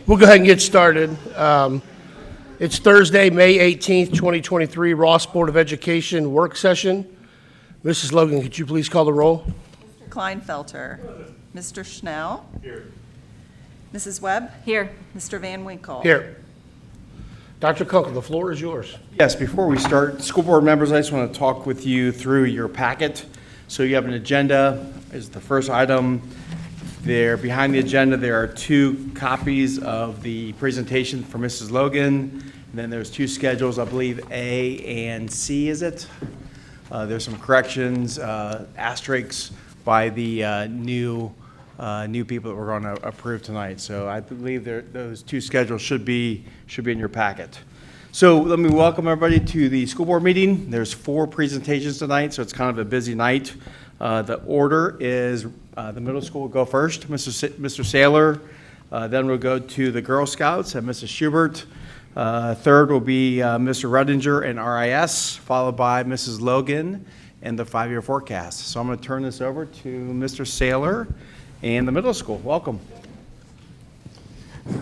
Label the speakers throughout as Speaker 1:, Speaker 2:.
Speaker 1: We'll go ahead and get started. It's Thursday, May 18th, 2023, Ross Board of Education work session. Mrs. Logan, could you please call the roll?
Speaker 2: Mr. Kleinfelter. Mr. Schnell. Here. Mrs. Webb.
Speaker 3: Here.
Speaker 2: Mr. Van Winkle.
Speaker 1: Here. Dr. Kunkel, the floor is yours.
Speaker 4: Yes, before we start, school board members, I just want to talk with you through your packet. So you have an agenda is the first item. There, behind the agenda, there are 2 copies of the presentation for Mrs. Logan. And then there's 2 schedules, I believe A and C, is it? There's some corrections, asterisks by the new people that we're going to approve tonight. So I believe those 2 schedules should be in your packet. So let me welcome everybody to the school board meeting. There's 4 presentations tonight, so it's kind of a busy night. The order is the middle school will go first, Mr. Saylor. Then we'll go to the Girl Scouts and Mrs. Schubert. Third will be Mr. Redinger and RIS, followed by Mrs. Logan and the 5-year forecast. So I'm going to turn this over to Mr. Saylor and the middle school. Welcome.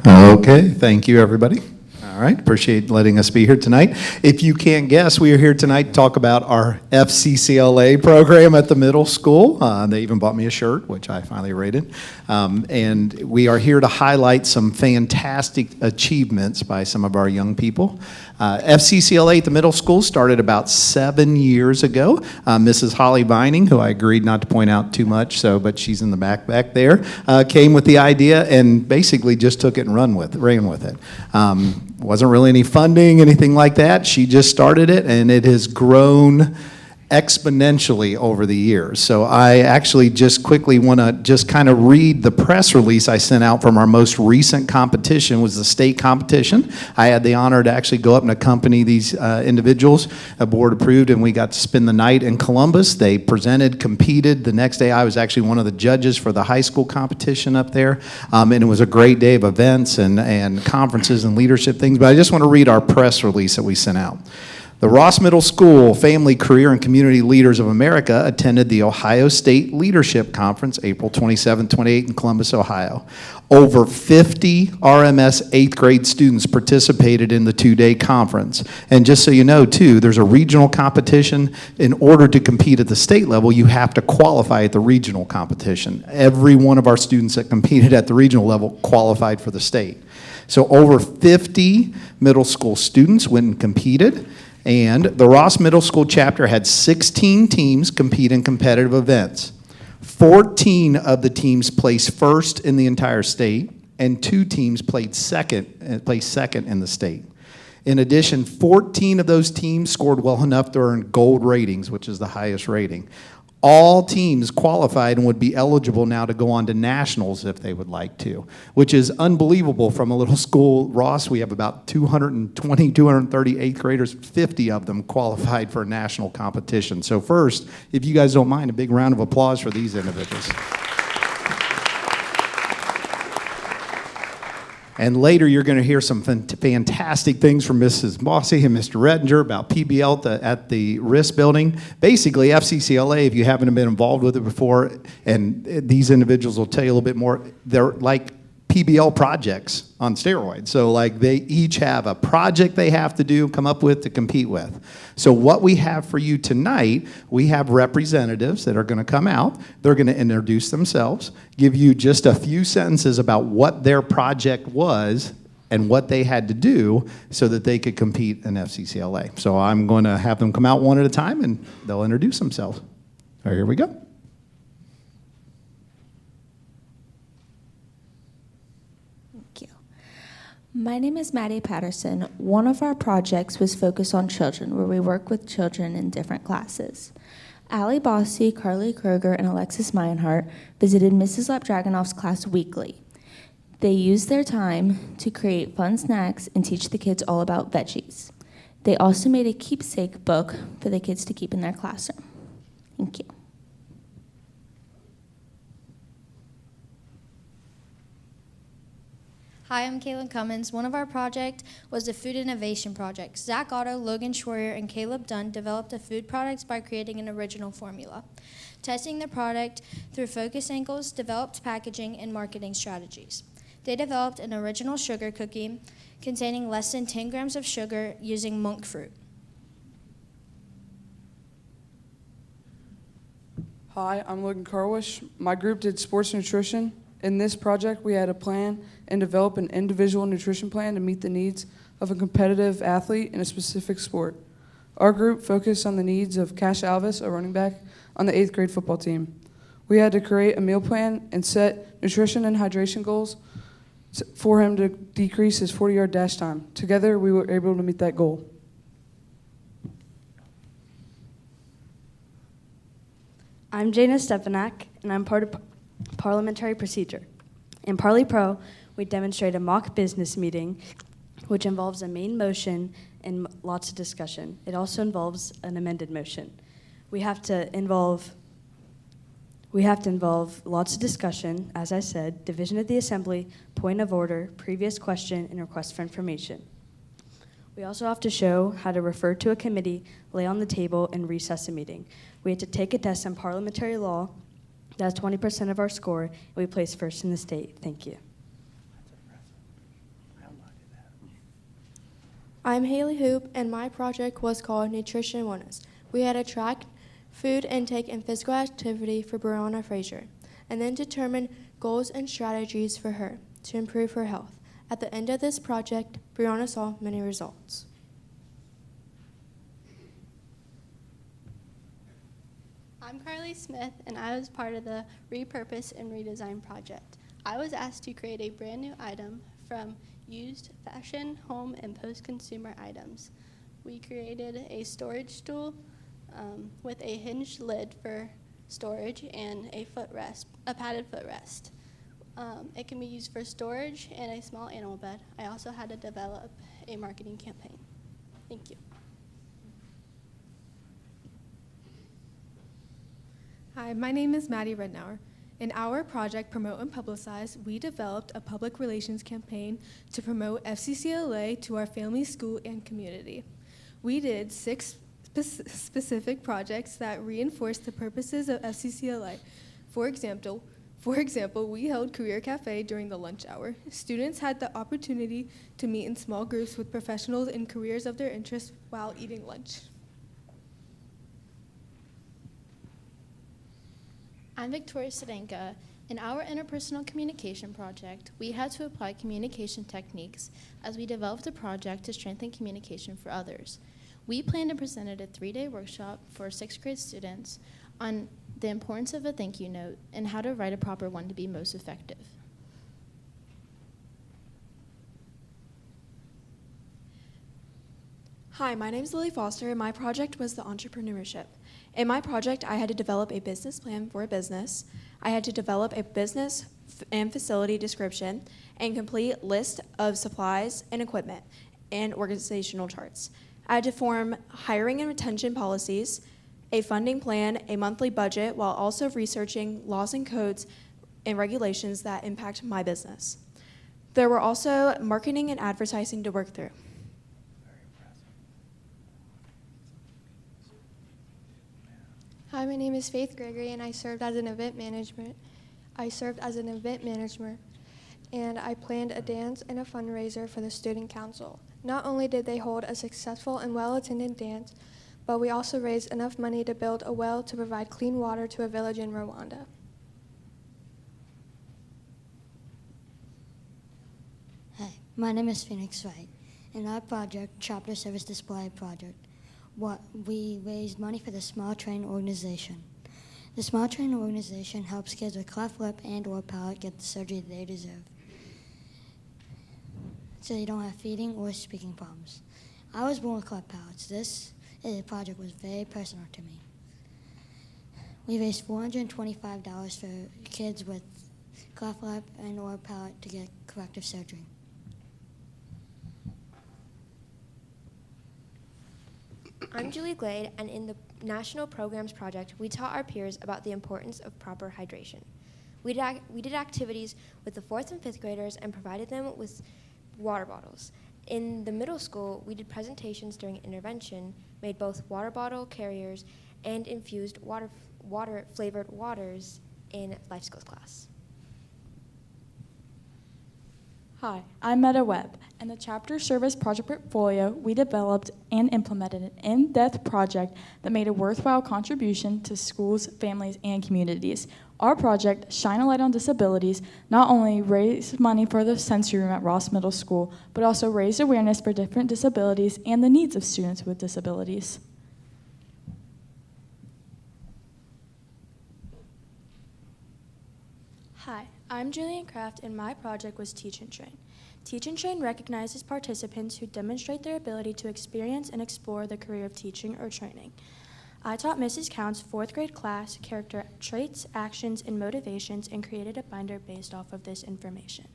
Speaker 5: Okay, thank you, everybody. All right, appreciate letting us be here tonight. If you can't guess, we are here tonight to talk about our FCCLA program at the middle school. They even bought me a shirt, which I finally rated. And we are here to highlight some fantastic achievements by some of our young people. FCCLA at the middle school started about 7 years ago. Mrs. Holly Vining, who I agreed not to point out too much, but she's in the back there, came with the idea and basically just took it and ran with it. Wasn't really any funding, anything like that. She just started it, and it has grown exponentially over the years. So I actually just quickly want to just kind of read the press release I sent out from our most recent competition. Was the state competition. I had the honor to actually go up and accompany these individuals, a board approved, and we got to spend the night in Columbus. They presented, competed. The next day I was actually one of the judges for the high school competition up there, and it was a great day of events and conferences and leadership things. But I just want to read our press release that we sent out. The Ross Middle School Family, Career, and Community Leaders of America attended the Ohio State Leadership Conference, April 27, 28 in Columbus, Ohio. Over 50 RMS 8th grade students participated in the 2-day conference. And just so you know, too, there's a regional competition. In order to compete at the state level, you have to qualify at the regional competition. Every one of our students that competed at the regional level qualified for the state. So over 50 middle school students went and competed. And the Ross Middle School chapter had 16 teams compete in competitive events. 14 of the teams placed first in the entire state, and 2 teams placed second in the state. In addition, 14 of those teams scored well enough to earn gold ratings, which is the highest rating. All teams qualified and would be eligible now to go on to nationals if they would like to, which is unbelievable from a little school. Ross, we have about 220, 230 8th graders, 50 of them qualified for a national competition. So first, if you guys don't mind, a big round of applause for these individuals. And later, you're going to hear some fantastic things from Mrs. Mossy and Mr. Redinger about PBL at the RIS building. Basically, FCCLA, if you haven't been involved with it before, and these individuals will tell you a little bit more, they're like PBL projects on steroids. So like they each have a project they have to do, come up with to compete with. So what we have for you tonight, we have representatives that are going to come out. They're going to introduce themselves, give you just a few sentences about what their project was and what they had to do so that they could compete in FCCLA. So I'm going to have them come out one at a time and they'll introduce themselves. All right, here we go.
Speaker 6: My name is Maddie Patterson. One of our projects was focused on children, where we work with children in different classes. Allie Bossy, Carly Kroger, and Alexis Meinhardt visited Mrs. Lapdragonoff's class weekly. They used their time to create fun snacks and teach the kids all about veggies. They also made a keepsake book for the kids to keep in their classroom. Thank you.
Speaker 7: Hi, I'm Caitlin Cummins. One of our projects was the Food Innovation Project. Zach Otto, Logan Schroyer, and Caleb Dunn developed the food products by creating an original formula. Testing the product through focus angles, developed packaging, and marketing strategies. They developed an original sugar cookie containing less than 10 grams of sugar using monk fruit.
Speaker 3: Hi, I'm Logan Carwish. My group did sports nutrition. In this project, we had to plan and develop an individual nutrition plan to meet the needs of a competitive athlete in a specific sport. Our group focused on the needs of Cash Alvis, a running back, on the 8th grade football team. We had to create a meal plan and set nutrition and hydration goals for him to decrease his 40-yard dash time. Together, we were able to meet that goal.
Speaker 8: I'm Jana Stefanak, and I'm part of parliamentary procedure. In Parley Pro, we demonstrate a mock business meeting, which involves a main motion and lots of discussion. It also involves an amended motion. We have to involve lots of discussion, as I said, division of the assembly, point of order, previous question, and request for information. We also have to show how to refer to a committee, lay on the table, and recess a meeting. We had to take a test on parliamentary law. That's 20% of our score, and we placed first in the state. Thank you.
Speaker 9: I'm Haley Hoop, and my project was called Nutrition Wellness. We had to track food intake and physical activity for Brianna Frazier, and then determine goals and strategies for her to improve her health. At the end of this project, Brianna saw many results.
Speaker 10: I'm Carly Smith, and I was part of the Repurpose and Redesign project. I was asked to create a brand new item from used fashion, home, and post-consumer items. We created a storage stool with a hinged lid for storage and a footrest, a padded footrest. It can be used for storage and a small animal bed. I also had to develop a marketing campaign. Thank you.
Speaker 9: Hi, my name is Maddie Rednauer. In our project, Promote and Publicize, we developed a public relations campaign to promote FCCLA to our family, school, and community. We did 6 specific projects that reinforced the purposes of FCCLA. For example, we held Career Cafe during the lunch hour. Students had the opportunity to meet in small groups with professionals in careers of their interest while eating lunch.
Speaker 11: I'm Victoria Sedenka. In our interpersonal communication project, we had to apply communication techniques as we developed a project to strengthen communication for others. We planned and presented a 3-day workshop for 6th grade students on the importance of a thank you note and how to write a proper one to be most effective.
Speaker 9: Hi, my name is Lily Foster, and my project was the entrepreneurship. In my project, I had to develop a business plan for a business. I had to develop a business and facility description and complete list of supplies and equipment and organizational charts. I had to form hiring and retention policies, a funding plan, a monthly budget, while also researching laws and codes and regulations that impact my business. There were also marketing and advertising to work through.
Speaker 10: Hi, my name is Faith Gregory, and I served as an event manager, and I planned a dance and a fundraiser for the student council. Not only did they hold a successful and well-attended dance, but we also raised enough money to build a well to provide clean water to a village in Rwanda.
Speaker 12: Hi, my name is Phoenix Wright. In our project, Chapter Service Display Project, we raised money for the Small Train Organization. The Small Train Organization helps kids with cleft lip and/or palate get the surgery they deserve, so they don't have feeding or speaking problems. I was born with cleft palates. This project was very personal to me. We raised $425 for kids with cleft lip and/or palate to get corrective surgery.
Speaker 13: I'm Julie Glade, and in the National Programs Project, we taught our peers about the importance of proper hydration. We did activities with the 4th and 5th graders and provided them with water bottles. In the middle school, we did presentations during intervention, made both water bottle carriers and infused flavored waters in life skills class.
Speaker 14: Hi, I'm Meta Webb. In the Chapter Service Project Portfolio, we developed and implemented an in-depth project that made a worthwhile contribution to schools, families, and communities. Our project, Shine a Light on Disabilities, not only raised money for the sensory room at Ross Middle School, but also raised awareness for different disabilities and the needs of students with disabilities.
Speaker 15: Hi, I'm Julian Kraft, and my project was Teach and Train. Teach and Train recognizes participants who demonstrate their ability to experience and explore the career of teaching or training. I taught Mrs. Count's 4th grade class character traits, actions, and motivations and created a binder based off of this information.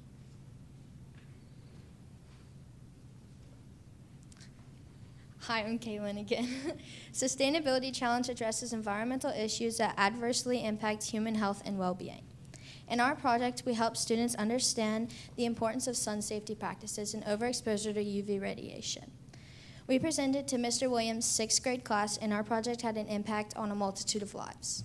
Speaker 7: Hi, I'm Kaylin again. Sustainability Challenge addresses environmental issues that adversely impact human health and well-being. In our project, we help students understand the importance of sun safety practices and overexposure to UV radiation. We presented to Mr. Williams' 6th grade class, and our project had an impact on a multitude of lives.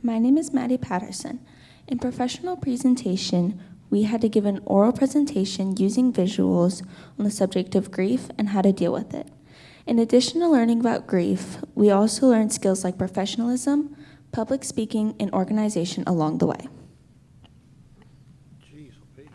Speaker 6: My name is Maddie Patterson. In professional presentation, we had to give an oral presentation using visuals on the subject of grief and how to deal with it. In addition to learning about grief, we also learned skills like professionalism, public speaking, and organization along the way.
Speaker 1: Jeez, Pete.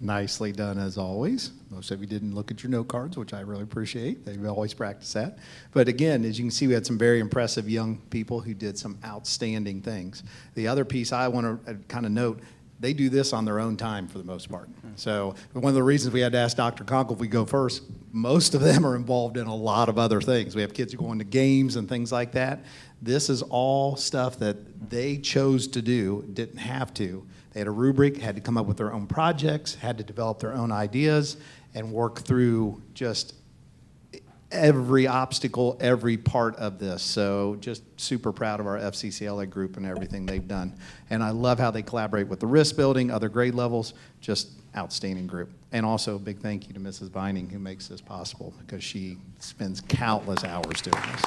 Speaker 5: Nicely done, as always. Most of you didn't look at your note cards, which I really appreciate. They've always practiced that. But again, as you can see, we had some very impressive young people who did some outstanding things. The other piece I want to kind of note, they do this on their own time for the most part. So one of the reasons we had to ask Dr. Conkle if we go first, most of them are involved in a lot of other things. We have kids going to games and things like that. This is all stuff that they chose to do, didn't have to. They had a rubric, had to come up with their own projects, had to develop their own ideas, and work through just every obstacle, every part of this. So just super proud of our FCCLA group and everything they've done. And I love how they collaborate with the risk building, other grade levels, just outstanding group. And also a big thank you to Mrs. Vining who makes this possible because she spends countless hours doing this.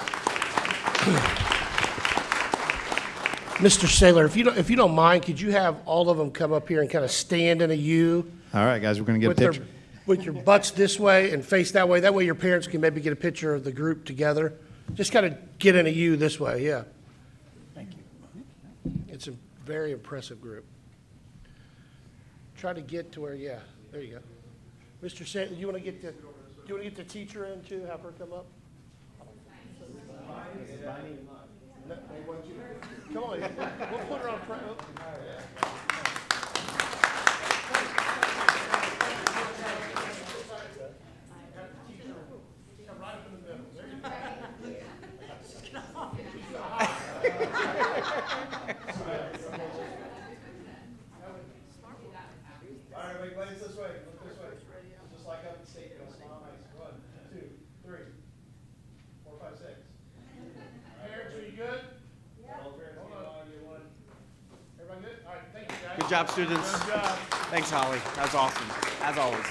Speaker 1: Mr. Saylor, if you don't mind, could you have all of them come up here and kind of stand in a U?
Speaker 5: All right, guys, we're going to get a picture.
Speaker 1: With your butts this way and face that way. That way your parents can maybe get a picture of the group together. Just kind of get in a U this way, yeah.
Speaker 4: Thank you.
Speaker 1: It's a very impressive group. Try to get to where, yeah, there you go. Mr. Saylor, you want to get the teacher in too? Have her come up? No, they want you. Come on, we'll put her on front. All right, everybody, glance this way. Look this way. Just like up at state. Smile nice. 1, 2, 3, 4, 5, 6. Parents, are you good? Yeah. All parents, hold on. Get one. Everybody good? All right, thank you, guys.
Speaker 4: Good job, students.
Speaker 1: Good job.
Speaker 4: Thanks, Holly. That was awesome, as always.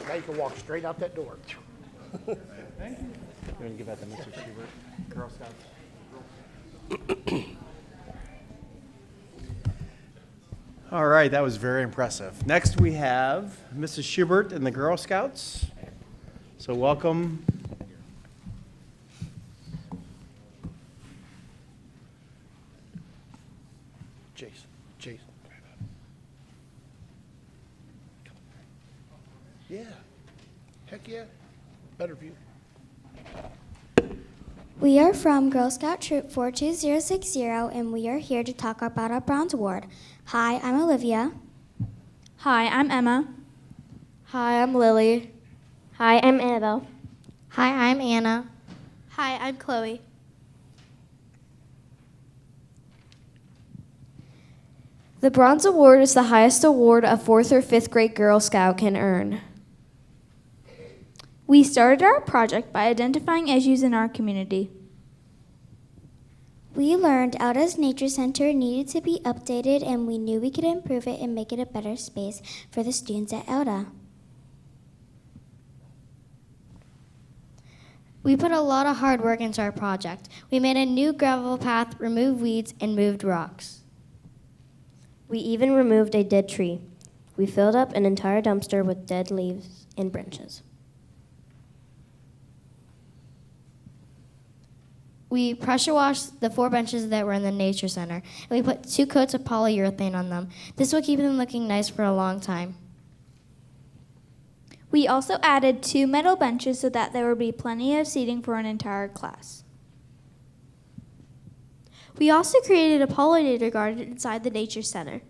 Speaker 1: Now you can walk straight out that door.
Speaker 4: Thank you. You want to give that to Mr. Schubert, Girl Scouts? All right, that was very impressive. Next, we have Mrs. Schubert and the Girl Scouts. So welcome.
Speaker 1: Jason. Yeah. Heck yeah. Better view.
Speaker 16: We are from Girl Scout Troop 42060, and we are here to talk about our Bronze Award. Hi, I'm Olivia.
Speaker 17: Hi, I'm Emma.
Speaker 16: Hi, I'm Lily.
Speaker 17: Hi, I'm Annabelle.
Speaker 16: Hi, I'm Anna.
Speaker 10: Hi, I'm Chloe.
Speaker 17: The Bronze Award is the highest award a 4th or 5th grade Girl Scout can earn.
Speaker 18: We started our project by identifying issues in our community.
Speaker 16: We learned Elda's Nature Center needed to be updated, and we knew we could improve it and make it a better space for the students at Elda.
Speaker 12: We put a lot of hard work into our project. We made a new gravel path, removed weeds, and moved rocks.
Speaker 13: We even removed a dead tree. We filled up an entire dumpster with dead leaves and branches. We pressure washed the 4 benches that were in the nature center, and we put 2 coats of polyurethane on them. This will keep them looking nice for a long time.
Speaker 18: We also added 2 metal benches so that there would be plenty of seating for an entire class. We also created a pollinator garden inside the nature center.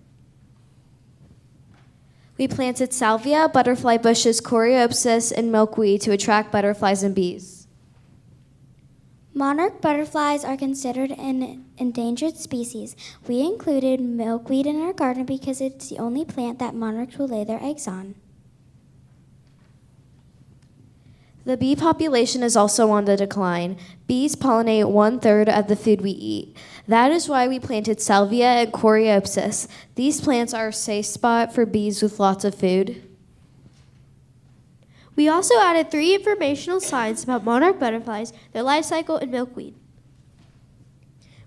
Speaker 17: We planted salvia, butterfly bushes, coreopsis, and milkweed to attract butterflies and bees.
Speaker 16: Monarch butterflies are considered an endangered species. We included milkweed in our garden because it's the only plant that monarchs will lay their eggs on.
Speaker 17: The bee population is also on the decline. Bees pollinate 1/3 of the food we eat. That is why we planted salvia and coreopsis. These plants are a safe spot for bees with lots of food.
Speaker 18: We also added 3 informational signs about monarch butterflies, their life cycle, and milkweed.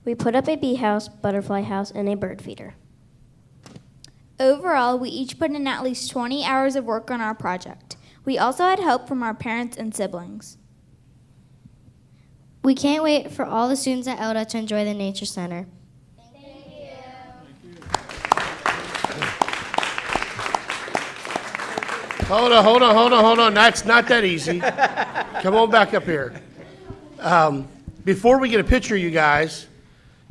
Speaker 13: We put up a bee house, butterfly house, and a bird feeder.
Speaker 18: Overall, we each put in at least 20 hours of work on our project. We also had help from our parents and siblings.
Speaker 13: We can't wait for all the students at Elda to enjoy the Nature Center.
Speaker 1: Hold on. That's not that easy. Come on back up here. Before we get a picture of you guys,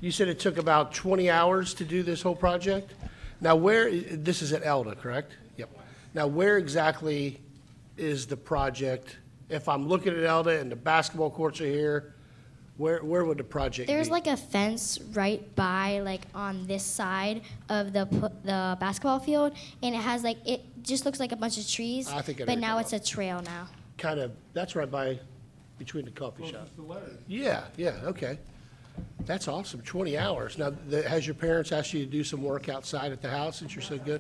Speaker 1: you said it took about 20 hours to do this whole project? Now this is at Elda, correct? Yep. Now where exactly is the project? If I'm looking at Elda and the basketball courts are here, where would the project be?
Speaker 13: There's like a fence right by, like on this side of the basketball field, and it has like, it just looks like a bunch of trees,
Speaker 1: I think I know
Speaker 13: but
Speaker 1: what
Speaker 13: now
Speaker 1: you're
Speaker 13: it's a trail now.
Speaker 1: Kind of, that's right by, between the coffee shop. Yeah, okay. That's awesome, 20 hours. Now, has your parents asked you to do some work outside at the house since you're so good?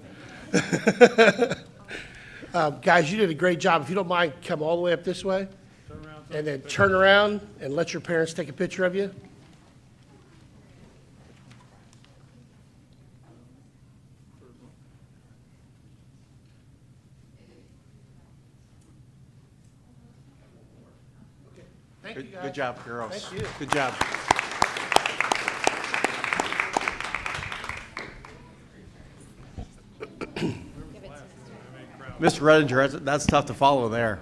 Speaker 1: Guys, you did a great job. If you don't mind, come all the way up this way. And then turn around and let your parents take a picture of you. Thank you, guys.
Speaker 4: Good job, girls.
Speaker 1: Thank you.
Speaker 4: Good job. Mr. Redinger, that's tough to follow there.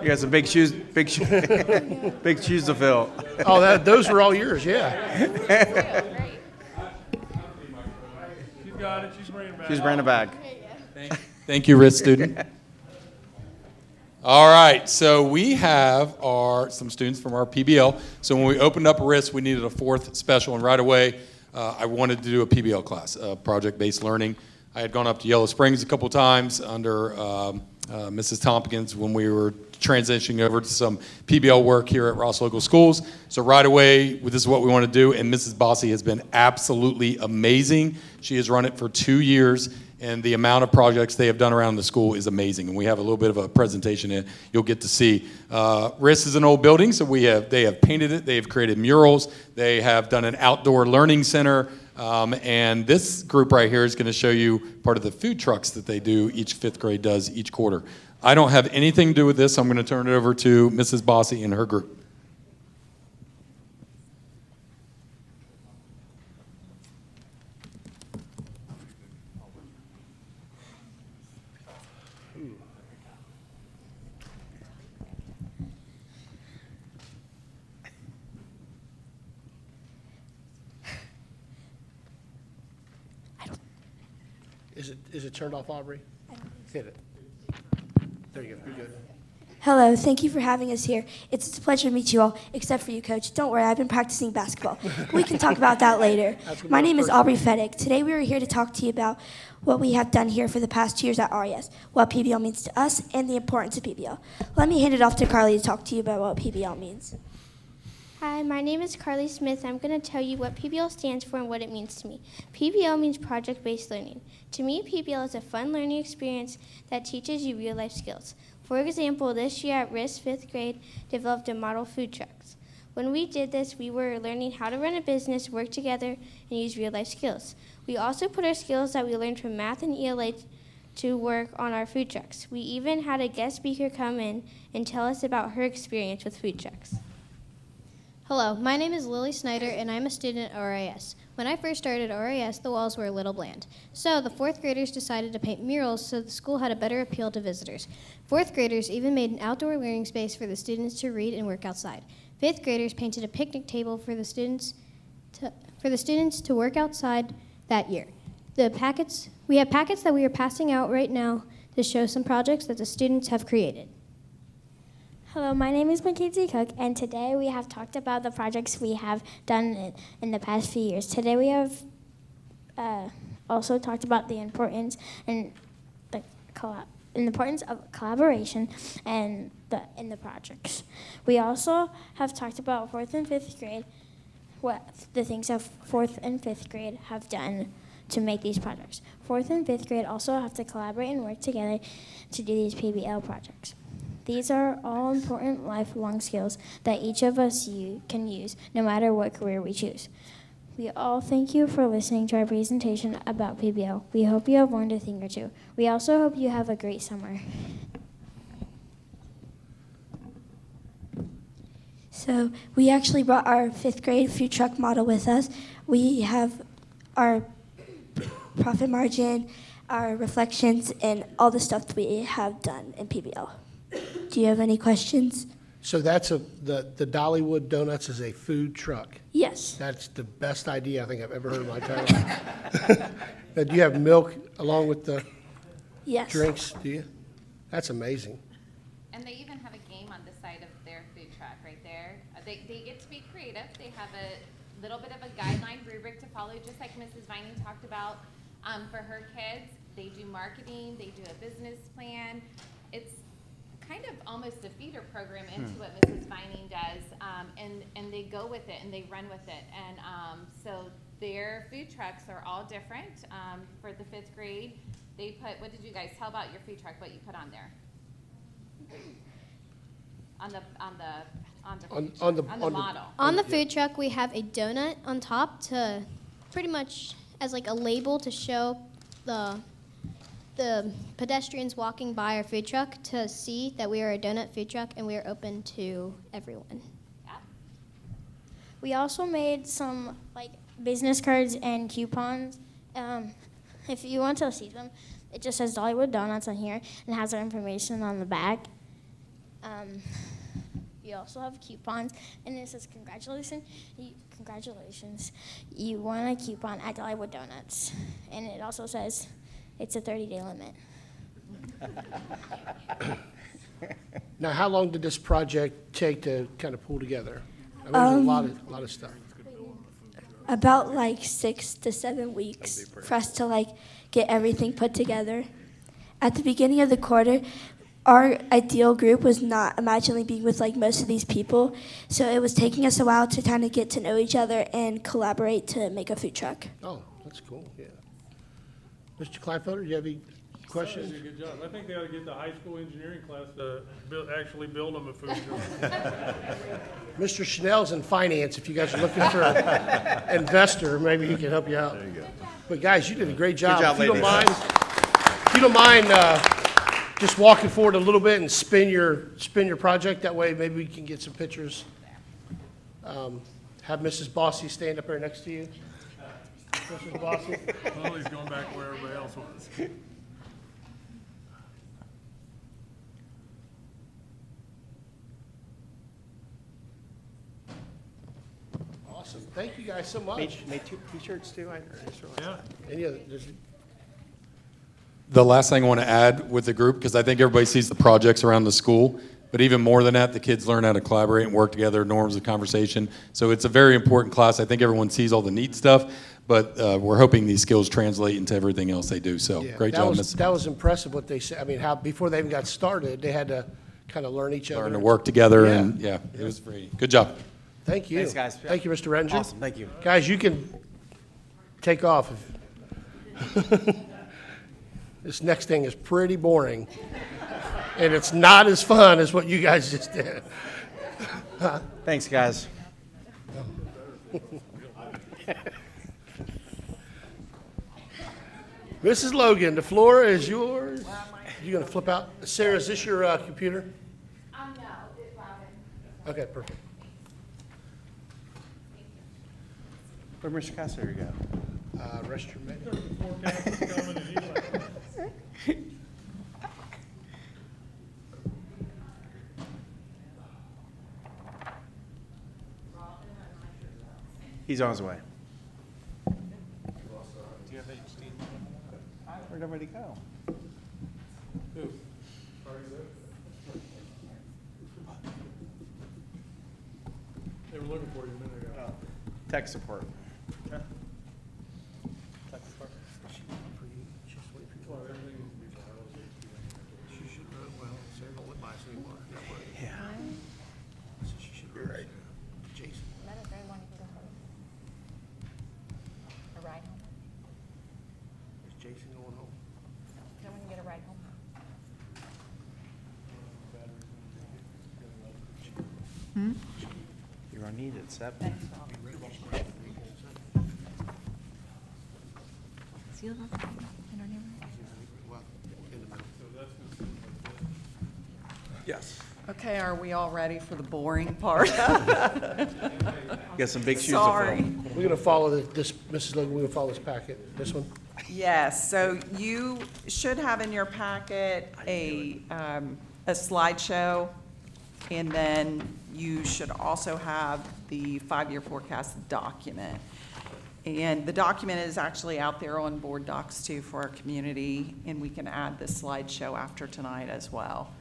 Speaker 4: You got some big shoes big shoes to fill.
Speaker 1: Oh, those were all yours, yeah.
Speaker 19: She's got it. She's bringing it back.
Speaker 4: She's bringing it back.
Speaker 19: Thank you, RIS student. All right, so we have some students from our PBL. So when we opened up RIS, we needed a 4th special, and right away I wanted to do a PBL class, project-based learning. I had gone up to Yellow Springs a couple times under Mrs. Tompkins when we were transitioning over to some PBL work here at Ross Local Schools. So right away, this is what we want to do, and Mrs. Bossy has been absolutely amazing. She has run it for 2 years, and the amount of projects they have done around the school is amazing. And we have a little bit of a presentation in you'll get to see. RIS is an old building, so they have painted it, they have created murals, they have done an outdoor learning center, and this group right here is going to show you part of the food trucks that they do, each 5th grade does each quarter. I don't have anything to do with this, so I'm going to turn it over to Mrs. Bossy and her group.
Speaker 1: Is it turned off, Aubrey? Hit it. There you go. You're good.
Speaker 20: Hello, thank you for having us here. It's a pleasure to meet you all, except for you, Coach. Don't worry, I've been practicing basketball. We can talk about that later. My name is Aubrey Fedek. Today we are here to talk to you about what we have done here for the past 2 years at RES, what PBL means to us, and the importance of PBL. Let me hand it off to Carly to talk to you about what PBL means.
Speaker 21: Hi, my name is Carly Smith. I'm going to tell you what PBL stands for and what it means to me. PBL means project-based learning. To me, PBL is a fun learning experience that teaches you real-life skills. For example, this year at Risk 5th grade developed a model food trucks. When we did this, we were learning how to run a business, work together, and use real-life skills. We also put our skills that we learned from math and ELA to work on our food trucks. We even had a guest speaker come in and tell us about her experience with food trucks.
Speaker 2: Hello, my name is Lily Snyder, and I'm a student at RIS. When I first started at RIS, the walls were a little bland. So the 4th graders decided to paint murals so the school had a better appeal to visitors. 4th graders even made an outdoor learning space for the students to read and work outside. 5th graders painted a picnic table for the students to work outside that year. We have packets that we are passing out right now to show some projects that the students have created.
Speaker 21: Hello, my name is Mackenzie Cook, and today we have talked about the projects we have done in the past few years. Today we have also talked about the importance and the importance of collaboration in the projects. We also have talked about 4th and 5th grade, what the things that 4th and 5th grade have done to make these projects. 4th and 5th grade also have to collaborate and work together to do these PBL projects. These are all important lifelong skills that each of us can use no matter what career we choose. We all thank you for listening to our presentation about PBL. We hope you have learned a thing or two. We also hope you have a great summer.
Speaker 20: So we actually brought our 5th grade food truck model with us. We have our profit margin, our reflections, and all the stuff that we have done in PBL. Do you have any questions?
Speaker 22: So that's the Dollywood Donuts is a food truck.
Speaker 20: Yes.
Speaker 22: That's the best idea I think I've ever heard in my entire life. Now, do you have milk along with the
Speaker 20: Yes.
Speaker 22: drinks? Do you? That's amazing.
Speaker 23: And they even have a game on the side of their food truck right there. They get to be creative. They have a little bit of a guideline rubric to follow, just like Mrs. Vining talked about for her kids. They do marketing. They do a business plan. It's kind of almost a feeder program into what Mrs. Vining does, and they go with it and they run with it. And so their food trucks are all different. For the 5th grade, they put, what did you guys tell about your food truck, what you put on there? On the model.
Speaker 2: On the food truck, we have a donut on top to pretty much as like a label to show the pedestrians walking by our food truck to see that we are a donut food truck and we are open to everyone.
Speaker 21: We also made some business cards and coupons. If you want to see them, it just says Dollywood Donuts on here and has our information on the back. You also have coupons, and it says congratulations. You won a coupon at Dollywood Donuts, and it also says it's a 30-day limit.
Speaker 22: Now, how long did this project take to kind of pull together? I mean, there's a lot of stuff.
Speaker 20: About 6 to 7 weeks for us to get everything put together. At the beginning of the quarter, our ideal group was not imagining being with most of these people, so it was taking us a while to kind of get to know each other and collaborate to make a food truck.
Speaker 22: Oh, that's cool, yeah. Mr. Kleinfelder, do you have any questions?
Speaker 24: They did a good job. I think they ought to get the high school engineering class to actually build them a food truck.
Speaker 22: Mr. Chanel's in finance. If you guys are looking for an investor, maybe he can help you out. There you go. But guys, you did a great job.
Speaker 4: Good job,
Speaker 22: if you
Speaker 4: ladies.
Speaker 22: don't mind, just walking forward a little bit and spin your project. That way, maybe we can get some pictures. Have Mrs. Bossy stand up there next to you. Mrs. Bossy.
Speaker 24: Well, he's going back where everybody else was.
Speaker 22: Awesome. Thank you guys so much.
Speaker 4: Made 2 T-shirts too.
Speaker 22: Yeah. Any other?
Speaker 19: The last thing I want to add with the group, because I think everybody sees the projects around the school, but even more than that, the kids learn how to collaborate and work together, norms of conversation. So it's a very important class. I think everyone sees all the neat stuff, but we're hoping these skills translate into everything else they do. So great job, Ms.
Speaker 22: That was impressive what they said. I mean, how before they even got started, they had to kind of learn each other.
Speaker 19: Learn to work together,
Speaker 22: Yeah.
Speaker 19: and it was very good job.
Speaker 22: Thank you.
Speaker 4: Thanks, guys.
Speaker 22: Thank you, Mr. Redinger.
Speaker 4: Awesome, thank you.
Speaker 22: Guys, you can take off. This next thing is pretty boring. And it's not as fun as what you guys just did.
Speaker 4: Thanks, guys.
Speaker 22: Mrs. Logan, the floor is yours. You gonna flip out? Sarah, is this your computer?
Speaker 23: No, it's Robin.
Speaker 22: Okay, perfect.
Speaker 4: Where'd Mr. Cassidy go?
Speaker 22: Rest your minute.
Speaker 4: He's on his way. Where'd everybody go?
Speaker 24: They were looking for you a minute ago.
Speaker 4: Tech support. Yeah.
Speaker 22: You're right. Jason.
Speaker 23: A ride home?
Speaker 22: Is Jason going home?
Speaker 23: Don't want to get a ride home?
Speaker 4: You're on need at 7. Yes.
Speaker 3: Okay, are we all ready for the boring part?
Speaker 4: Got some big shoes to
Speaker 3: Sorry.
Speaker 4: fill.
Speaker 22: We're gonna follow this, Mrs. Logan, we're gonna follow this packet, this one.
Speaker 3: Yes, so you should have in your packet a slideshow, and then you should also have the five-year forecast document. And the document is actually out there on board docs too for our community, and we can add this slideshow after tonight as well.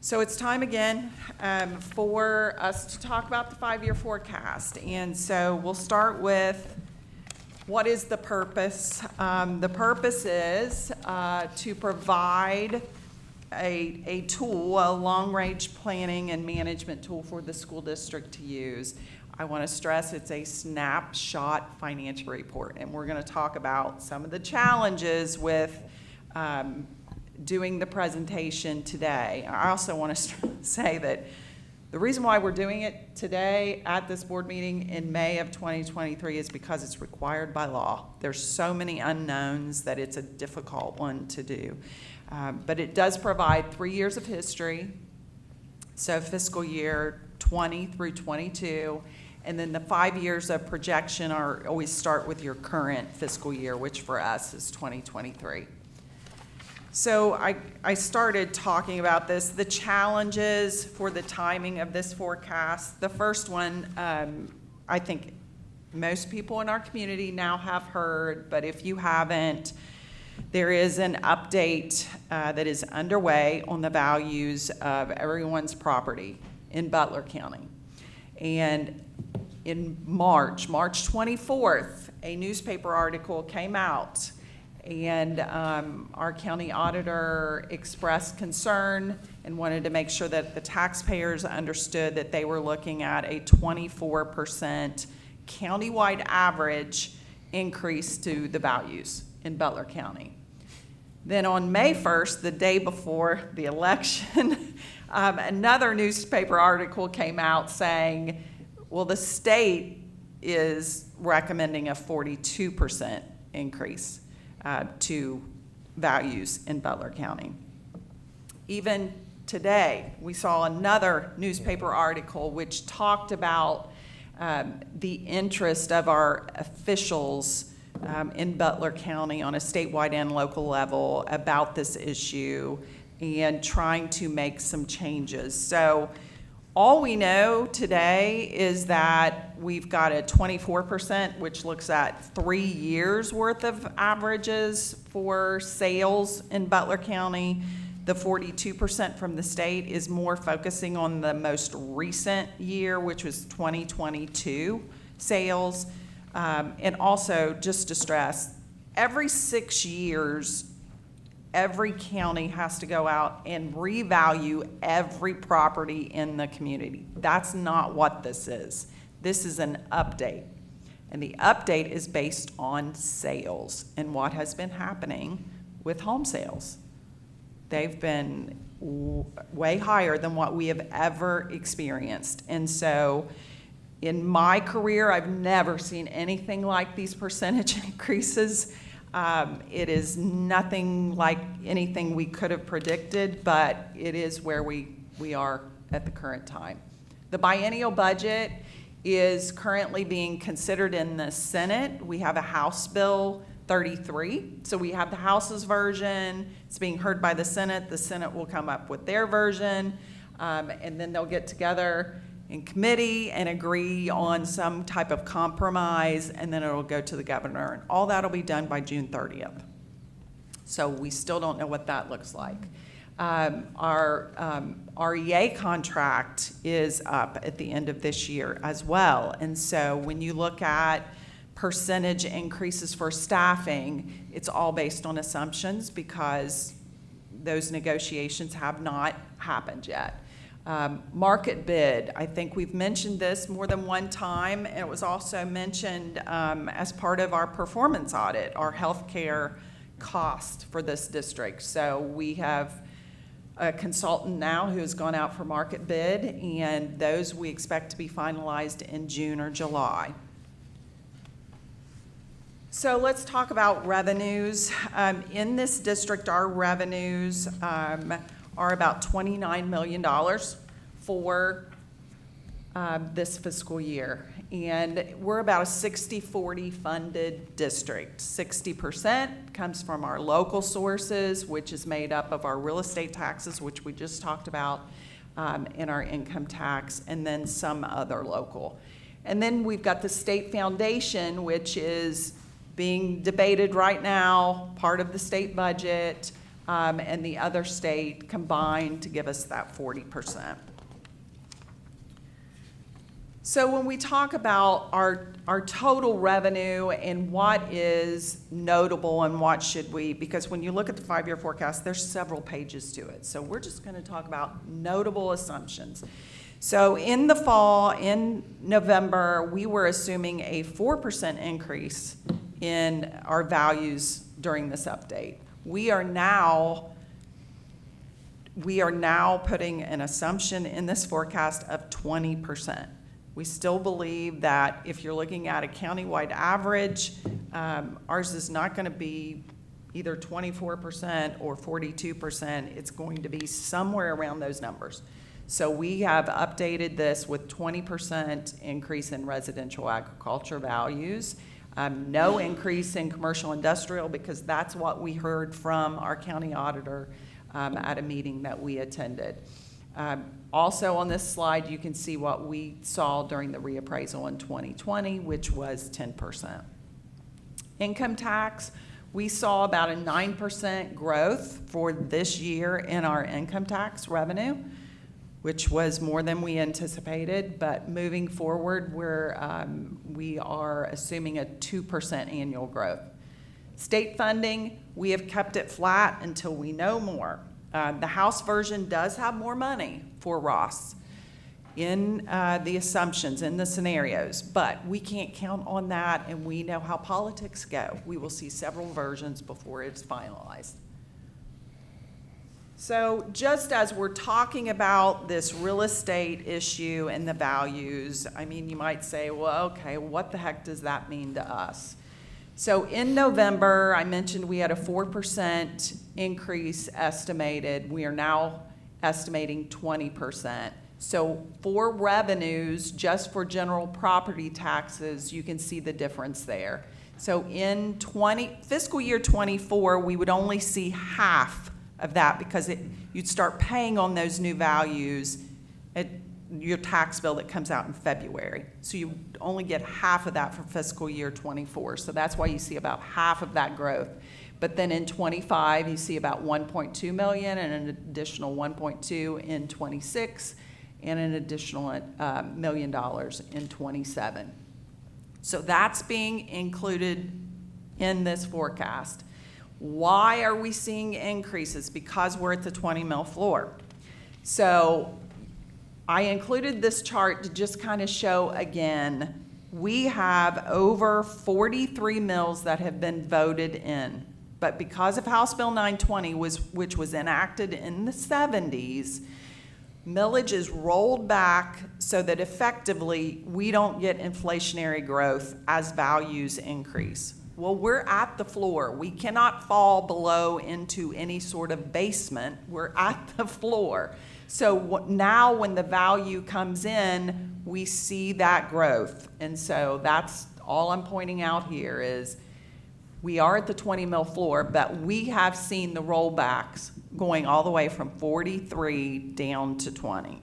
Speaker 3: So it's time again for us to talk about the five-year forecast. And so we'll start with what is the purpose? The purpose is to provide a tool, a long-range planning and management tool for the school district to use. I want to stress it's a snapshot financial report, and we're going to talk about some of the challenges with doing the presentation today. I also want to say that the reason why we're doing it today at this board meeting in May of 2023 is because it's required by law. There's so many unknowns that it's a difficult one to do. But it does provide 3 years of history, so fiscal year 20 through 22, and then the 5 years of projection are always start with your current fiscal year, which for us is 2023. So I started talking about this, the challenges for the timing of this forecast. The first one, I think most people in our community now have heard, but if you haven't, there is an update that is underway on the values of everyone's property in Butler County. And in March 24th, a newspaper article came out, and our county auditor expressed concern and wanted to make sure that the taxpayers understood that they were looking at a 24% countywide average increase to the values in Butler County. Then on May 1st, the day before the election, another newspaper article came out saying, well, the state is recommending a 42% increase to values in Butler County. Even today, we saw another newspaper article which talked about the interest of our officials in Butler County on a statewide and local level about this issue and trying to make some changes. So all we know today is that we've got a 24%, which looks at 3 years worth of averages for sales in Butler County. The 42% from the state is more focusing on the most recent year, which was 2022 sales. And also, just to stress, every 6 years, every county has to go out and revalue every property in the community. That's not what this is. This is an update. And the update is based on sales and what has been happening with home sales. They've been way higher than what we have ever experienced. And so in my career, I've never seen anything like these percentage increases. It is nothing like anything we could have predicted, but it is where we are at the current time. The biennial budget is currently being considered in the Senate. We have a House Bill 33. So we have the House's version. It's being heard by the Senate. The Senate will come up with their version, and then they'll get together in committee and agree on some type of compromise, and then it'll go to the governor. And all that'll be done by June 30th. So we still don't know what that looks like. Our REA contract is up at the end of this year as well. And so when you look at percentage increases for staffing, it's all based on assumptions because those negotiations have not happened yet. Market bid, I think we've mentioned this more than one time, and it was also mentioned as part of our performance audit, our healthcare cost for this district. So we have a consultant now who has gone out for market bid, and those we expect to be finalized in June or July. So let's talk about revenues. In this district, our revenues are about $29 million for this fiscal year. And we're about a 60-40 funded district. 60% comes from our local sources, which is made up of our real estate taxes, which we just talked about, and our income tax, and then some other local. And then we've got the state foundation, which is being debated right now, part of the state budget, and the other state combined to give us that 40%. So when we talk about our total revenue and what is notable and what should we, because when you look at the 5-year forecast, there's several pages to it. So we're just going to talk about notable assumptions. So in the fall, in November, we were assuming a 4% increase in our values during this update. We are now putting an assumption in this forecast of 20%. We still believe that if you're looking at a countywide average, ours is not going to be either 24% or 42%. It's going to be somewhere around those numbers. So we have updated this with 20% increase in residential agriculture values. No increase in commercial industrial because that's what we heard from our county auditor at a meeting that we attended. Also on this slide, you can see what we saw during the reappraisal in 2020, which was 10%. Income tax, we saw about a 9% growth for this year in our income tax revenue, which was more than we anticipated. But moving forward, we are assuming a 2% annual growth. State funding, we have kept it flat until we know more. The House version does have more money for Ross in the assumptions, in the scenarios, but we can't count on that, and we know how politics go. We will see several versions before it's finalized. So just as we're talking about this real estate issue and the values, I mean, you might say, well, okay, what the heck does that mean to us? So in November, I mentioned we had a 4% increase estimated. We are now estimating 20%. So for revenues, just for general property taxes, you can see the difference there. So in fiscal year 24, we would only see half of that because you'd start paying on those new values at your tax bill that comes out in February. So you only get half of that for fiscal year 24. So that's why you see about half of that growth. But then in 25, you see about 1.2 million and an additional 1.2 in 26 and an additional $1 million in 27. So that's being included in this forecast. Why are we seeing increases? Because we're at the 20 mil floor. So I included this chart to just kind of show again, we have over 43 mills that have been voted in but because of House Bill 920, which was enacted in the 70s, millage is rolled back so that effectively we don't get inflationary growth as values increase. Well, we're at the floor. We cannot fall below into any sort of basement. We're at the floor. So now when the value comes in, we see that growth. And so that's all I'm pointing out here is we are at the 20 mil floor, but we have seen the rollbacks going all the way from 43 down to 20.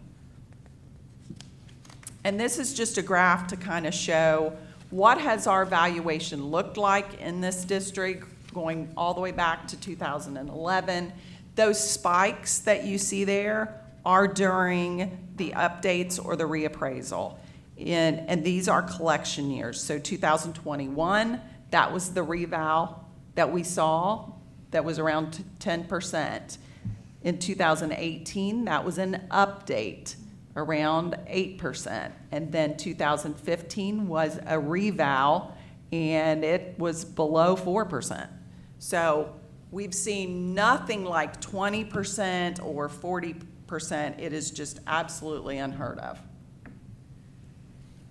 Speaker 3: And this is just a graph to kind of show what has our valuation looked like in this district going all the way back to 2011. Those spikes that you see there are during the updates or the reappraisal. And these are collection years. So 2021, that was the reval that we saw that was around 10%. In 2018, that was an update around 8%. And then 2015 was a reval, and it was below 4%. So we've seen nothing like 20% or 40%. It is just absolutely unheard of.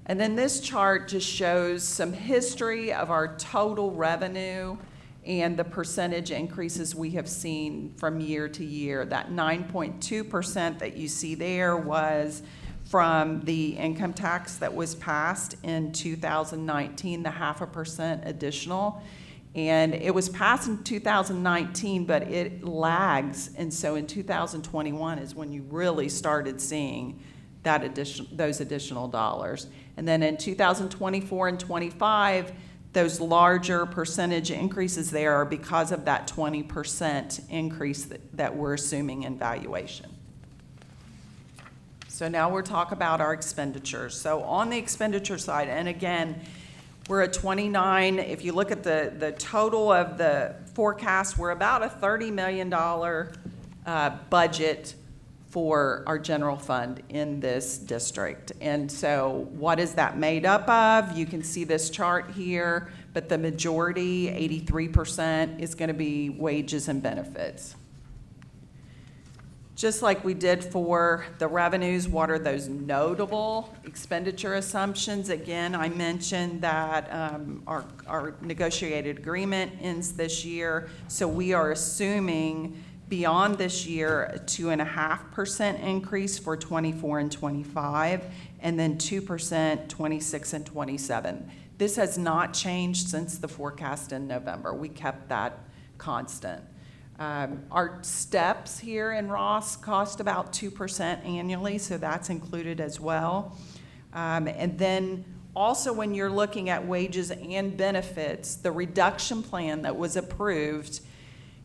Speaker 3: And then this chart just shows some history of our total revenue and the percentage increases we have seen from year to year. That 9.2% that you see there was from the income tax that was passed in 2019, the 0.5% additional. And it was passed in 2019, but it lags. And so in 2021 is when you really started seeing those additional dollars. And then in 2024 and 25, those larger percentage increases there are because of that 20% increase that we're assuming in valuation. So now we'll talk about our expenditures. So on the expenditure side, and again, we're at 29. If you look at the total of the forecast, we're about a $30 million budget for our general fund in this district. And so what is that made up of? You can see this chart here, but the majority, 83%, is going to be wages and benefits. Just like we did for the revenues, what are those notable expenditure assumptions? Again, I mentioned that our negotiated agreement ends this year, so we are assuming beyond this year, a 2.5% increase for 24 and 25, and then 2% 26 and 27. This has not changed since the forecast in November. We kept that constant. Our steps here in Ross cost about 2% annually, so that's included as well. And then also when you're looking at wages and benefits, the reduction plan that was approved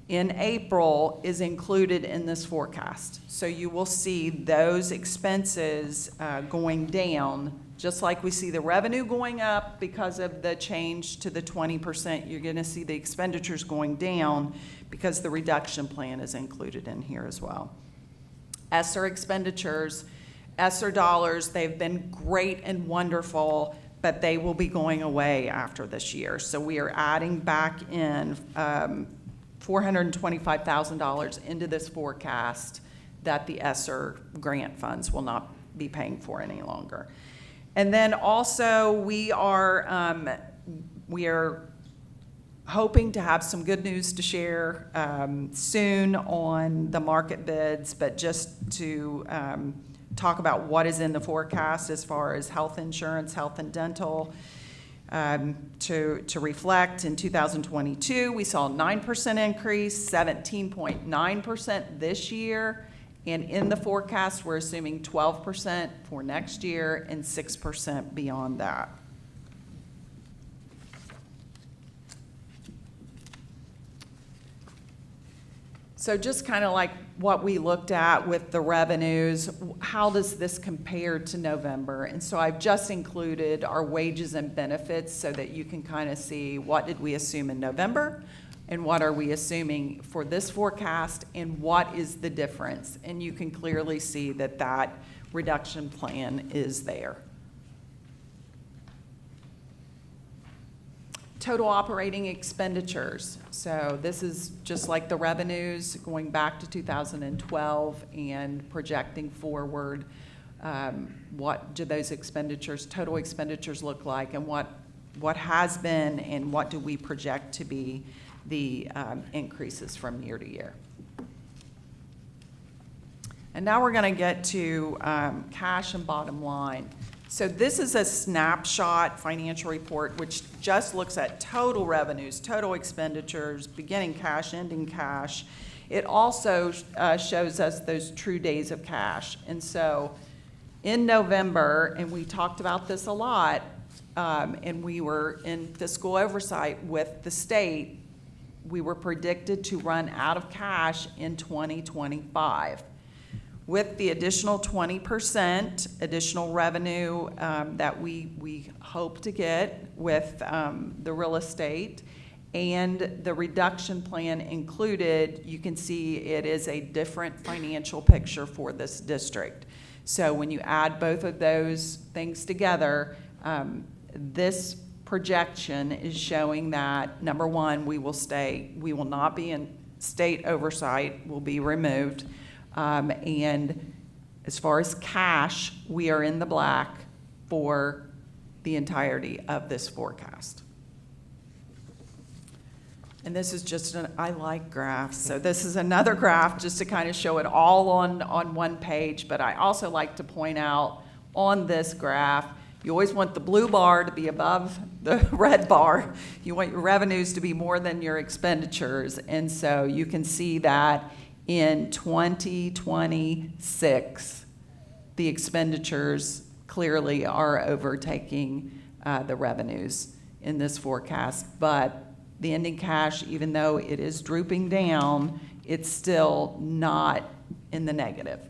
Speaker 3: in April is included in this forecast. So you will see those expenses going down, just like we see the revenue going up because of the change to the 20%. You're going to see the expenditures going down because the reduction plan is included in here as well. ESSER expenditures, ESSER dollars, they've been great and wonderful, but they will be going away after this year. So we are adding back in $425,000 into this forecast that the ESSER grant funds will not be paying for any longer. And then also we are hoping to have some good news to share soon on the market bids, but just to talk about what is in the forecast as far as health insurance, health and dental. To reflect, in 2022, we saw a 9% increase, 17.9% this year, and in the forecast, we're assuming 12% for next year and 6% beyond that. So just kind of like what we looked at with the revenues, how does this compare to November? And so I've just included our wages and benefits so that you can kind of see what did we assume in November and what are we assuming for this forecast and what is the difference. And you can clearly see that that reduction plan is there. total operating expenditures. So this is just like the revenues going back to 2012 and projecting forward. What do those expenditures, total expenditures look like, and what has been, and what do we project to be the increases from year to year. And now we're going to get to cash and bottom line. So this is a snapshot financial report which just looks at total revenues, total expenditures, beginning cash, ending cash. It also shows us those true days of cash. And so in November, and we talked about this a lot, and we were in fiscal oversight with the state, we were predicted to run out of cash in 2025. With the additional 20% additional revenue that we hope to get with the real estate and the reduction plan included, you can see it is a different financial picture for this district. So when you add both of those things together, this projection is showing that, number one, we will not be in state oversight, will be removed. And as far as cash, we are in the black for the entirety of this forecast. And this is just I like graphs, so this is another graph just to kind of show it all on one page, but I also like to point out on this graph, you always want the blue bar to be above the red bar. You want your revenues to be more than your expenditures, and so you can see that in 2026, the expenditures clearly are overtaking the revenues in this forecast, but the ending cash, even though it is drooping down, it's still not in the negative.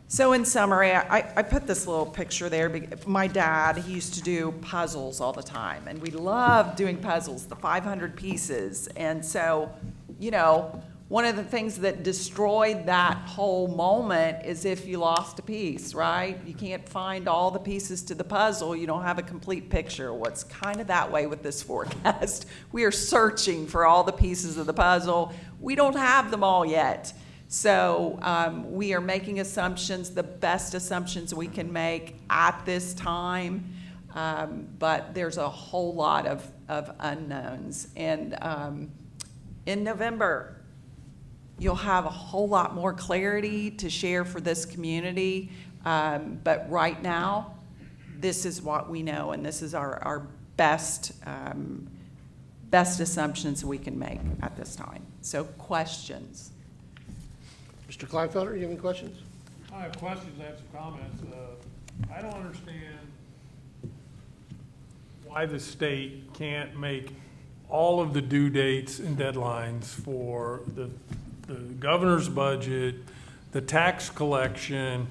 Speaker 3: So in summary, I put this little picture there. My dad, he used to do puzzles all the time, and we loved doing puzzles, the 500 pieces. And so, you know, one of the things that destroyed that whole moment is if you lost a piece, right? You can't find all the pieces to the puzzle. You don't have a complete picture. Well, it's kind of that way with this forecast. We are searching for all the pieces of the puzzle. We don't have them all yet. So we are making assumptions, the best assumptions we can make at this time. But there's a whole lot of unknowns. And in November, you'll have a whole lot more clarity to share for this community. But right now, this is what we know, and this is our best assumptions we can make at this time. So questions?
Speaker 22: Mr. Kleinfelder, you have any questions?
Speaker 24: I have questions, I have some comments. I don't understand why the state can't make all of the due dates and deadlines for the governor's budget, the tax collection,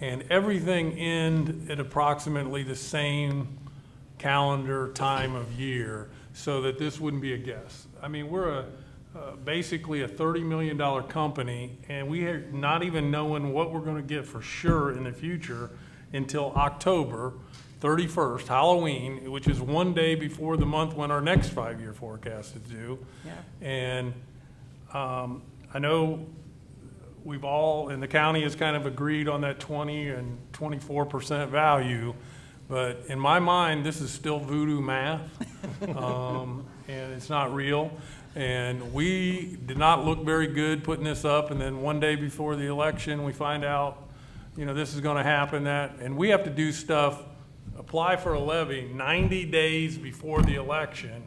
Speaker 24: and everything end at approximately the same calendar time of year so that this wouldn't be a guess. I mean, we're basically a $30 million company, and we are not even knowing what we're going to get for sure in the future until October 31st, Halloween, which is one day before the month when our next 5-year forecast is due.
Speaker 3: Yeah.
Speaker 24: And I know we've all, and the county has kind of agreed on that 20 and 24% value, but in my mind, this is still voodoo math, and it's not real. And we did not look very good putting this up, and then one day before the election, we find out, you know, this is going to happen, and we have to do stuff, apply for a levy 90 days before the election,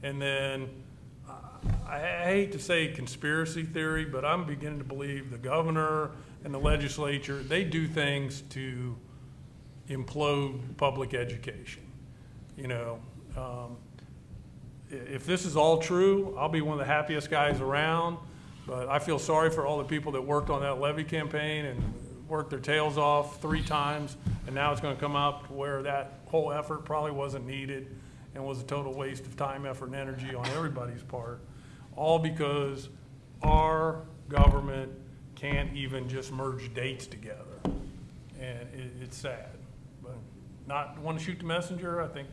Speaker 24: and then I hate to say conspiracy theory, but I'm beginning to believe the governor and the legislature, they do things to implode public education. You know, if this is all true, I'll be one of the happiest guys around, but I feel sorry for all the people that worked on that levy campaign and worked their tails off 3 times, and now it's going to come out where that whole effort probably wasn't needed and was a total waste of time, effort, and energy on everybody's part, all because our government can't even just merge dates together, and it's sad. But not want to shoot the messenger. I think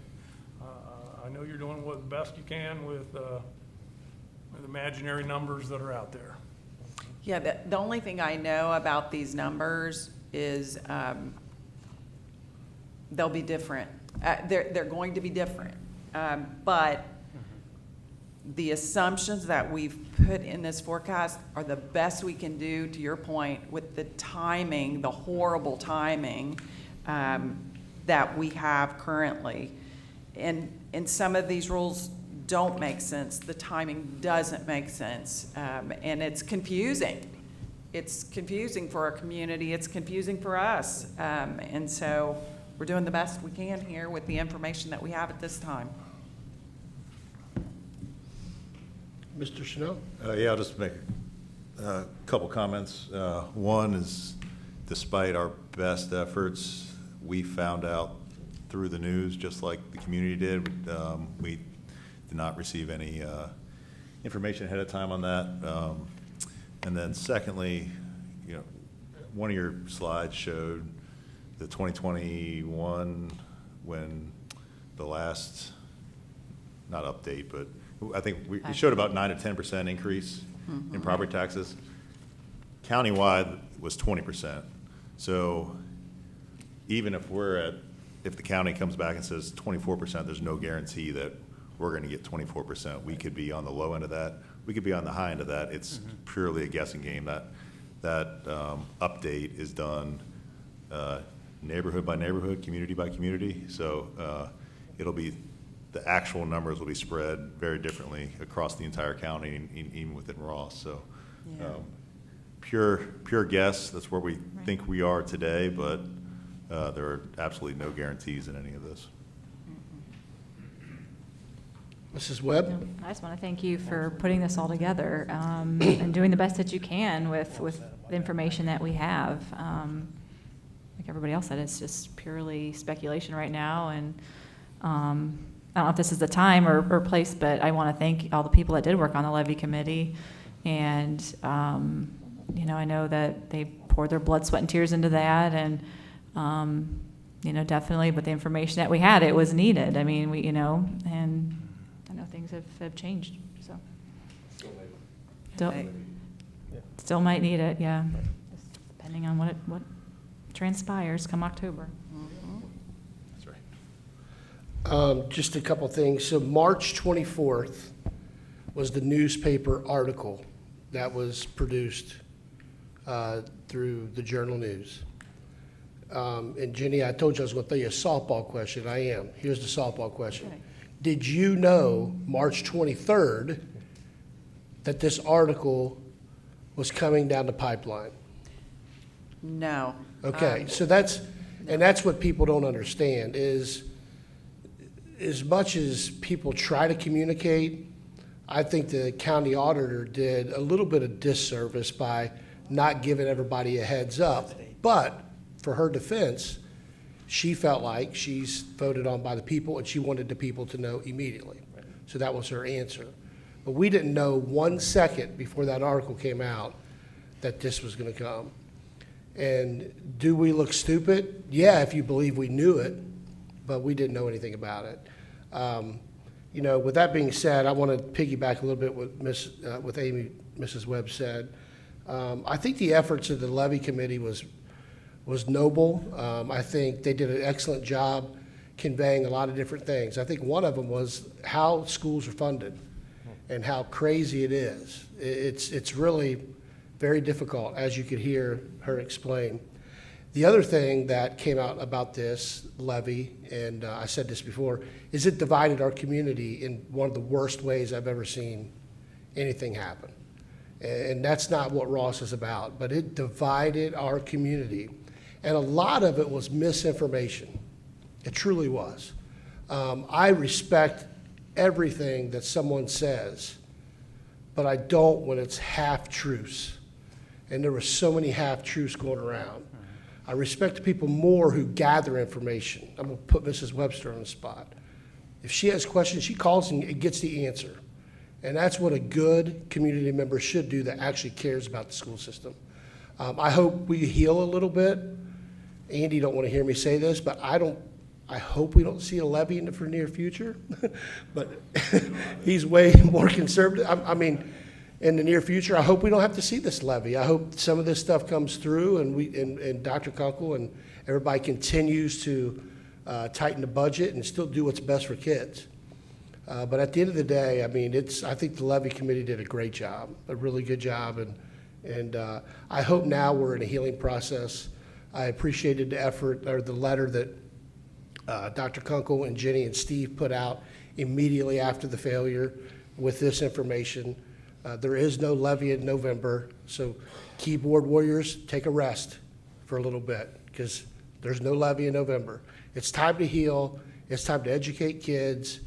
Speaker 24: I know you're doing what the best you can with imaginary numbers that are out there.
Speaker 3: Yeah, the only thing I know about these numbers is they'll be different. They're going to be different. But the assumptions that we've put in this forecast are the best we can do, to your point, with the timing, the horrible timing that we have currently. And some of these rules don't make sense. The timing doesn't make sense. And it's confusing. It's confusing for our community. It's confusing for us. And so we're doing the best we can here with the information that we have at this time.
Speaker 22: Mr. Chanel?
Speaker 8: Yeah, I'll just make a couple comments. One is, despite our best efforts, we found out through the news, just like the community did. We did not receive any information ahead of time on that. And then secondly, one of your slides showed the 2021 when the last, not update, but I think we showed about 9 to 10% increase in property taxes. Countywide was 20%. So even if if the county comes back and says 24%, there's no guarantee that we're going to get 24%. We could be on the low end of that. We could be on the high end of that. It's purely a guessing game. That update is done neighborhood by neighborhood, community by community. So it'll be, the actual numbers will be spread very differently across the entire county, and even within Ross. So pure guess, that's where we think we are today, but there are absolutely no guarantees in any of this.
Speaker 22: Mrs. Webb?
Speaker 9: I just want to thank you for putting this all together and doing the best that you can with the information that we have. Like everybody else said, it's just purely speculation right now, and I don't know if this is the time or place, but I want to thank all the people that did work on the levy committee, and I know that they poured their blood, sweat, and tears into that, and definitely with the information that we had, it was needed. I mean, and I know things have changed, so. Still might need it, yeah. Just depending on what transpires come October.
Speaker 8: That's right.
Speaker 22: Just a couple things. So March 24th was the newspaper article that was produced through the Journal News. And Jenny, I told you I was going to throw you a softball question. I am. Here's the softball question. Okay. Did you know March 23rd that this article was coming down the pipeline?
Speaker 3: No.
Speaker 22: Okay, so that's what people don't understand is, as much as people try to communicate, I think the county auditor did a little bit of disservice by not giving everybody a heads up. But for her defense, she felt like she's voted on by the people, and she wanted the people to know immediately. So that was her answer. But we didn't know 1 second before that article came out that this was going to come. And do we look stupid? Yeah, if you believe we knew it, but we didn't know anything about it. With that being said, I want to piggyback a little bit with Mrs. Webb said. I think the efforts of the levy committee was noble. I think they did an excellent job conveying a lot of different things. I think one of them was how schools are funded and how crazy it is. It's really very difficult, as you could hear her explain. The other thing that came out about this levy, and I said this before, is it divided our community in one of the worst ways I've ever seen anything happen. And that's not what Ross is about, but it divided our community. And a lot of it was misinformation. It truly was. I respect everything that someone says, but I don't when it's half-truths. And there were so many half-truths going around. I respect the people more who gather information. I'm going to put Mrs. Webster on the spot. If she has questions, she calls and gets the answer. And that's what a good community member should do that actually cares about the school system. I hope we heal a little bit. Andy don't want to hear me say this, but I don't I hope we don't see a levy in the for near future, but he's way more conservative. I mean, in the near future, I hope we don't have to see this levy. I hope some of this stuff comes through and Dr. Kunkel and everybody continues to tighten the budget and still do what's best for kids. But at the end of the day, I mean, I think the levy committee did a great job, a really good job. And I hope now we're in a healing process. I appreciated the effort or the letter that Dr. Kunkel and Jenny and Steve put out immediately after the failure with this information. There is no levy in November, so keyboard warriors, take a rest for a little bit because there's no levy in November. It's time to heal. It's time to educate kids,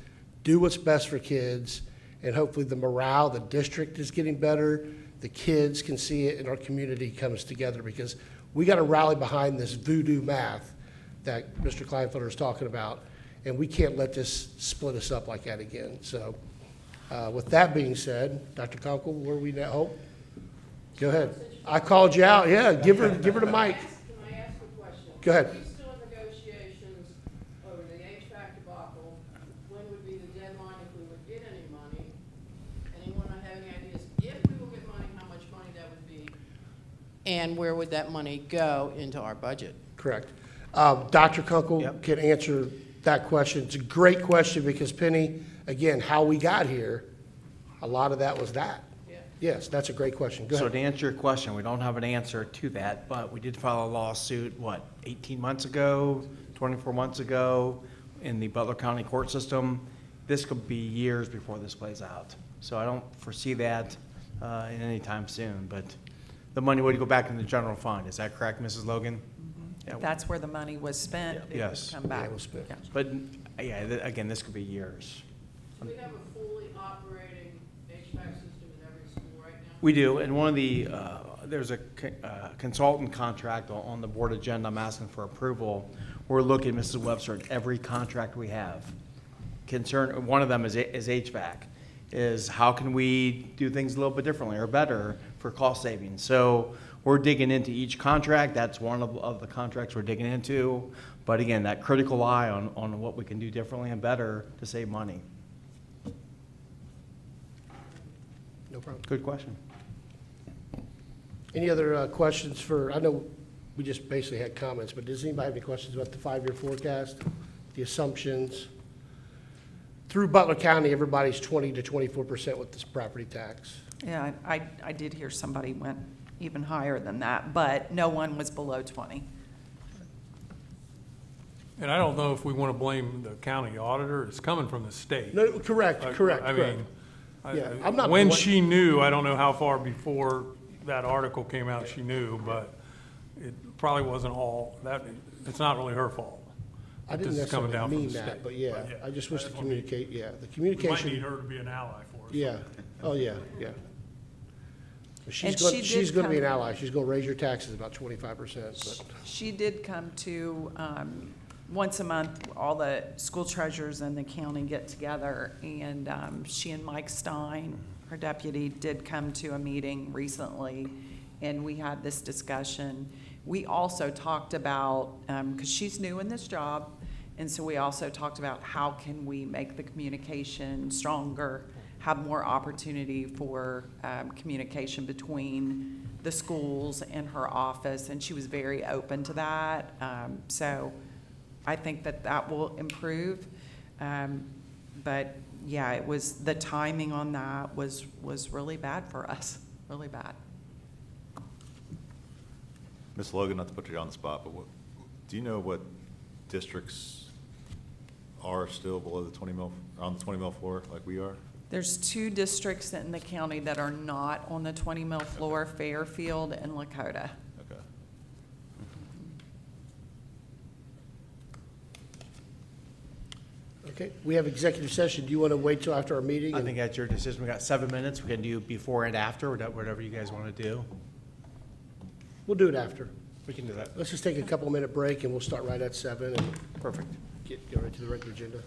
Speaker 22: do what's best for kids, and hopefully the morale, the district is getting better, the kids can see it, and our community comes together because we got to rally behind this voodoo math that Mr. Kleinfelder is talking about, and we can't let this split us up like that again. So with that being said, Dr. Kunkel, where are we now? Hope? Go ahead. I called you out. Yeah, give her the mic.
Speaker 7: Can I ask a question?
Speaker 22: Go ahead.
Speaker 7: Are we still in negotiations over the HVAC debacle? When would be the deadline if we would get any money? Anyone have any ideas? If we will get money, how much money that would be? And where would that money go into our budget?
Speaker 22: Correct. Dr. Kunkel can answer that question. It's a great question because Penny, again, how we got here, a lot of that was that. Yes, that's a great question. Go
Speaker 4: So
Speaker 22: ahead.
Speaker 4: to answer your question, we don't have an answer to that, but we did file a lawsuit, 18 months ago, 24 months ago, in the Butler County court system. This could be years before this plays out. So I don't foresee that in any time soon, but the money would go back in the general fund. Is that correct, Mrs. Logan?
Speaker 3: If that's where the money was spent, it would
Speaker 4: Yes.
Speaker 3: come back. Yeah.
Speaker 4: But, again, this could be years.
Speaker 7: Do we have a fully operating HVAC system in every school right now?
Speaker 4: We do, and one of the, there's a consultant contract on the board agenda I'm asking for approval. We're looking, Mrs. Webster, at every contract we have. One of them is HVAC, is how can we do things a little bit differently or better for cost savings? So we're digging into each contract. That's one of the contracts we're digging into. But again, that critical eye on what we can do differently and better to save money.
Speaker 22: No problem.
Speaker 4: Good question.
Speaker 22: Any other questions for, I know we just basically had comments, but does anybody have any questions about the 5-year forecast, the assumptions? Through Butler County, everybody's 20 to 24% with this property tax.
Speaker 3: Yeah, I did hear somebody went even higher than that, but no one was below 20.
Speaker 24: And I don't know if we want to blame the county auditor. It's coming from the state.
Speaker 22: No, correct.
Speaker 24: I mean,
Speaker 22: Yeah, I'm not
Speaker 24: when
Speaker 22: bl-
Speaker 24: she knew, I don't know how far before that article came out she knew, but it probably wasn't all that. It's not really her fault.
Speaker 22: I didn't
Speaker 24: This is coming
Speaker 22: necessarily
Speaker 24: down from
Speaker 22: mean
Speaker 24: the
Speaker 22: that,
Speaker 24: state.
Speaker 22: but yeah, I just wish to communicate, the
Speaker 24: We might
Speaker 22: communication.
Speaker 24: need her to be an ally for us.
Speaker 22: Yeah, oh, yeah.
Speaker 3: And
Speaker 22: She's going to be an
Speaker 3: come-
Speaker 22: ally. She's going to raise your taxes about 25%, but.
Speaker 3: She did come to, once a month, all the school treasurers in the county get together, and she and Mike Stein, her deputy, did come to a meeting recently, and we had this discussion. We also talked about, because she's new in this job, and so we also talked about how can we make the communication stronger, have more opportunity for communication between the schools and her office, and she was very open to that. So I think that will improve. But yeah, it was, the timing on that was really bad for us, really bad.
Speaker 8: Ms. Logan, not to put you on the spot, but do you know what districts are still below the 20 mil, on the 20 mil floor like we are?
Speaker 3: There's 2 districts in the county that are not on the 20 mil floor, Fairfield and Lakota.
Speaker 8: Okay.
Speaker 22: Okay, we have executive session. Do you want to wait till after our meeting?
Speaker 4: I think that's your decision. We got 7 minutes. We can do before and after, whatever you guys want to do.
Speaker 22: We'll do it after.
Speaker 4: We can do that.
Speaker 22: Let's just take a couple-minute break, and we'll start right at 7 and
Speaker 4: Perfect.
Speaker 22: get right to the regular agenda.